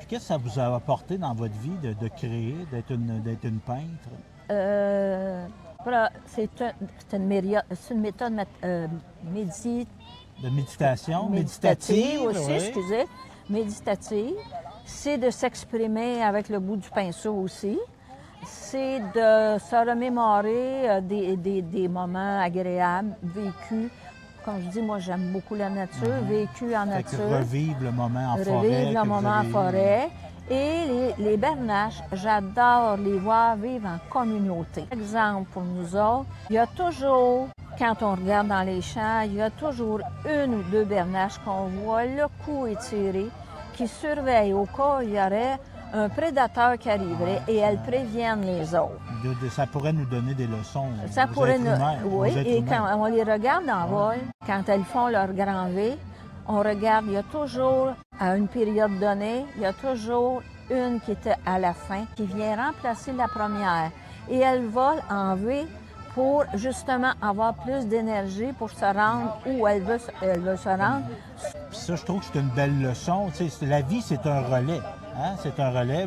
Qu'est-ce que ça vous a apporté dans votre vie de créer, d'être une peintre? Voilà, c'est une méthode De méditation, méditative méditative, aussi, oui. excusez, méditative. C'est de s'exprimer avec le bout du pinceau aussi. C'est de se remémorer des moments agréables vécus. Comme je dis, moi, j'aime beaucoup la nature, vécus en Fait que nature. revivre le moment en forêt. Revivre le que vous moment en avez eu. forêt. Et les bernaches, j'adore les voir vivre en communauté. Par exemple, pour nous autres, il y a toujours, quand on regarde dans les champs, il y a toujours une ou deux bernaches qu'on voit le cou étiré, qui surveillent au cas où il y aurait un prédateur qui arriverait et elles préviennent les autres. Ça pourrait nous donner des leçons Ça aux pourrait êtres humains. oui, aux êtres et humains. quand on les regarde en vol, quand elles font leur grand V, on regarde, il y a toujours, à une période donnée, il y a toujours une qui était à la fin, qui vient remplacer la première. Et elle vole en V pour justement avoir plus d'énergie pour se rendre où elle veut se rendre. Puis ça, je trouve que c'est une belle leçon. Tu sais, la vie, c'est un relais. Hein? C'est un relais.